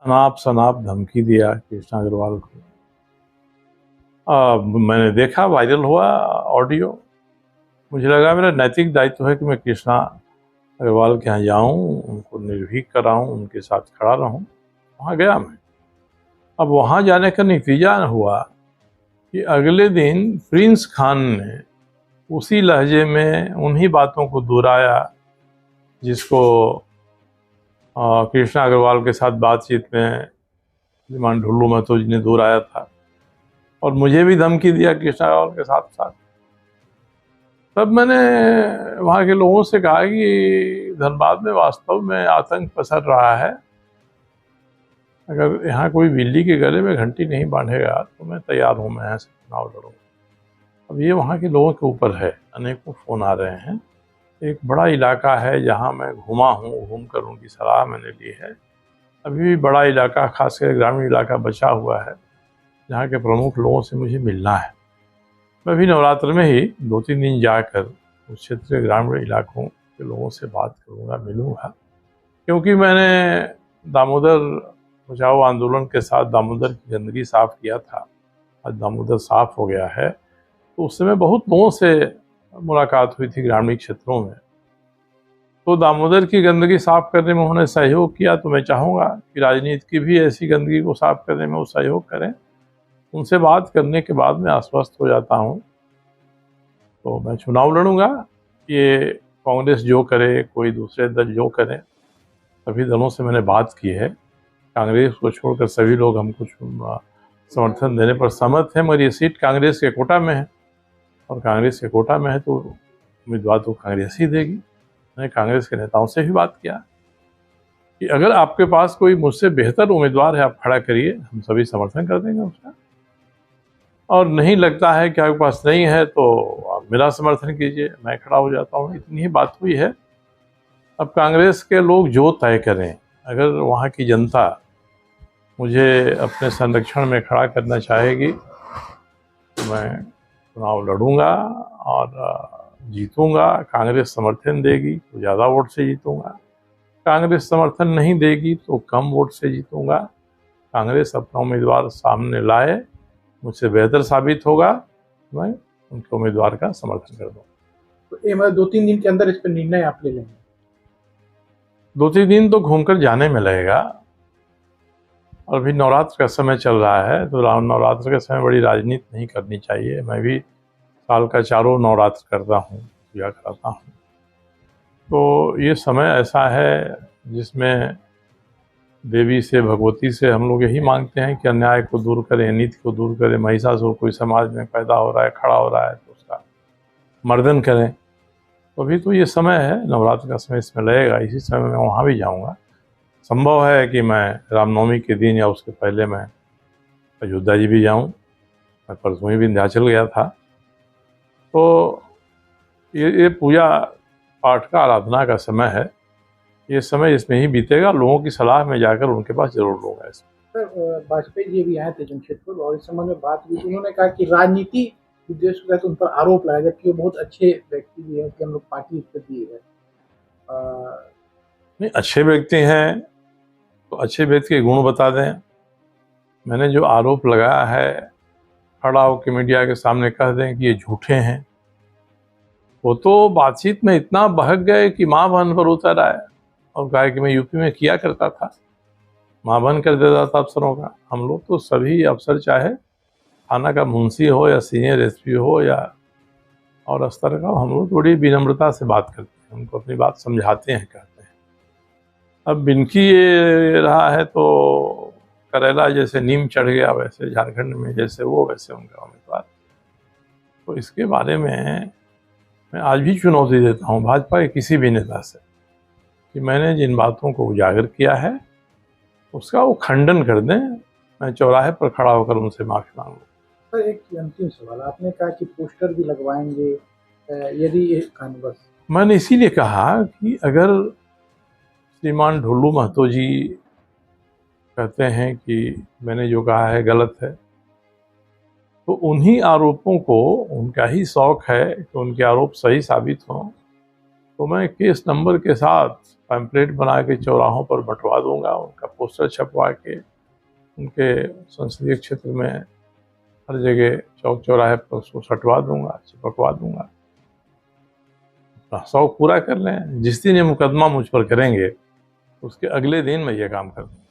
अनाप शनाप धमकी दिया कृष्णा अग्रवाल को। मैंने देखा, वायरल हुआ ऑडियो। मुझे लगा मेरा नैतिक दायित्व है कि मैं कृष्णा अग्रवाल के यहाँ जाऊँ, उनको निर्भीक कराऊँ, उनके साथ खड़ा रहूँ। वहाँ गया मैं। अब वहाँ जाने का नतीजा हुआ कि अगले दिन प्रिंस खान ने उसी लहजे में उन्हीं बातों को दोहराया जिसको कृष्णा अग्रवाल के साथ बातचीत में श्रीमान ढुल्लू महतो जी ने दोहराया था, और मुझे भी धमकी दिया कृष्णा अग्रवाल के साथ साथ। तब मैंने वहाँ के लोगों से कहा कि धनबाद में वास्तव में आतंक पसर रहा है, अगर यहाँ कोई बिल्ली के गले में घंटी नहीं बांधेगा तो मैं तैयार हूँ, मैं यहाँ से चुनाव लड़ूंगा। अब ये वहाँ के लोगों के ऊपर है, अनेकों फ़ोन आ रहे हैं। एक बड़ा इलाका है जहाँ मैं घूमा हूँ, घूम कर उनकी सलाह मैंने ली है। अभी भी बड़ा इलाका, खासकर ग्रामीण इलाका बचा हुआ है जहाँ के प्रमुख लोगों से मुझे मिलना है। मैं भी नवरात्र में ही 2-3 दिन जाकर उस क्षेत्र के ग्रामीण इलाकों के लोगों से बात करूँगा, मिलूँगा, क्योंकि मैंने दामोदर बचाओ आंदोलन के साथ दामोदर की गंदगी साफ़ किया था। आज दामोदर साफ़ हो गया है, तो उस समय बहुत लोगों से मुलाकात हुई थी ग्रामीण क्षेत्रों में। तो दामोदर की गंदगी साफ़ करने में उन्होंने सहयोग किया, तो मैं चाहूँगा कि राजनीति की भी ऐसी गंदगी को साफ़ करने में वो सहयोग करें। उनसे बात करने के बाद मैं आश्वस्त हो जाता हूँ तो मैं चुनाव लड़ूंगा। ये कांग्रेस जो करे, कोई दूसरे दल जो करें, सभी दलों से मैंने बात की है। कांग्रेस को छोड़कर सभी लोग हमको समर्थन देने पर सहमत हैं, मगर ये सीट कांग्रेस के कोटा में है, और कांग्रेस के कोटा में है तो उम्मीदवार तो कांग्रेस ही देगी। मैंने कांग्रेस के नेताओं से भी बात किया कि अगर आपके पास कोई मुझसे बेहतर उम्मीदवार है, आप खड़ा करिए, हम सभी समर्थन कर देंगे उसका। और नहीं लगता है कि आपके पास नहीं है तो आप मेरा समर्थन कीजिए, मैं खड़ा हो जाता हूँ। इतनी ही बात हुई है। अब कांग्रेस के लोग जो तय करें, अगर वहाँ की जनता मुझे अपने संरक्षण में खड़ा करना चाहेगी तो मैं चुनाव लड़ूंगा और जीतूंगा। कांग्रेस समर्थन देगी तो ज़्यादा वोट से जीतूंगा, कांग्रेस समर्थन नहीं देगी तो कम वोट से जीतूंगा। कांग्रेस अपना उम्मीदवार सामने लाए, मुझसे बेहतर साबित होगा, मैं उनके उम्मीदवार का समर्थन कर दूँगा। तो ये मतलब 2-3 दिन के अंदर इस पर निर्णय आप ले लेंगे? 2-3 दिन तो घूमकर जाने में लगेगा, और भी नवरात्र का समय चल रहा है, तो नवरात्र के समय बड़ी राजनीति नहीं करनी चाहिए। मैं भी साल का 4 नवरात्र करता हूँ, पूजा कराता हूँ। तो ये समय ऐसा है जिसमें देवी से, भगवती से हम लोग यही मांगते हैं कि अन्याय को दूर करें, अनीति को दूर करें। महिषासुर कोई समाज में पैदा हो रहा है, खड़ा हो रहा है, तो उसका मर्दन करें। तो अभी तो ये समय है, नवरात्र का समय इसमें लगेगा। इसी समय मैं वहाँ भी जाऊँगा। संभव है कि मैं रामनवमी के दिन या उसके पहले मैं अयोध्या जी भी जाऊँ। मैं परसों ही विंध्याचल गया था। तो ये पूजा पाठ का, आराधना का समय है। ये समय इसमें ही बीतेगा। लोगों की सलाह में जाकर उनके पास जरूर लूँगा इसमें। सर, वाजपेयी जी भी आए थे जमशेदपुर और इस संबंध में बात हुई। उन्होंने कहा कि राजनीति उद्देश्य के तहत उन पर आरोप लगाया, जबकि वो बहुत अच्छे व्यक्ति भी है कि हम लोग पार्टी इसको दी है। नहीं, अच्छे व्यक्ति हैं तो अच्छे व्यक्ति के गुण बता दें। मैंने जो आरोप लगाया है, खड़ा होकर मीडिया के सामने कह दें कि ये झूठे हैं। वो तो बातचीत में इतना बहक गए कि माँ बहन पर उतर आए और कहा कि मैं यूपी में किया करता था, माँ बहन कर देता था अफसरों का। हम लोग तो सभी अफसर, चाहे थाना का मुंशी हो या सीनियर एसपी हो या और स्तर का, हम लोग बड़ी विनम्रता से बात करते हैं, उनको अपनी बात समझाते हैं, कहते हैं। अब बिनकी ये रहा है तो करेला जैसे नीम चढ़ गया, वैसे झारखंड में जैसे वो, वैसे उनका उम्मीदवार। तो इसके बारे में मैं आज भी चुनौती देता हूँ भाजपा के किसी भी नेता से कि मैंने जिन बातों को उजागर किया है उसका वो खंडन कर दें। मैं चौराहे पर खड़ा होकर उनसे माफ़ी मांगूँ। सर, एक अंतिम सवाल। आपने कहा कि पोस्टर भी लगवाएंगे यदि ये कानून, मैंने इसीलिए कहा कि अगर श्रीमान ढुल्लू महतो जी कहते हैं कि मैंने जो कहा है गलत है, तो उन्हीं आरोपों को, उनका ही शौक है कि उनके आरोप सही साबित हों, तो मैं केस नंबर के साथ पैम्पलेट बना के चौराहों पर बंटवा दूंगा, उनका पोस्टर छपवा के उनके संसदीय क्षेत्र में हर जगह चौक चौराहे पर उसको सटवा दूंगा, चिपकवा दूंगा। अपना शौक पूरा कर लें। जिस दिन ये मुकदमा मुझ पर करेंगे उसके अगले दिन मैं ये काम कर दूंगा।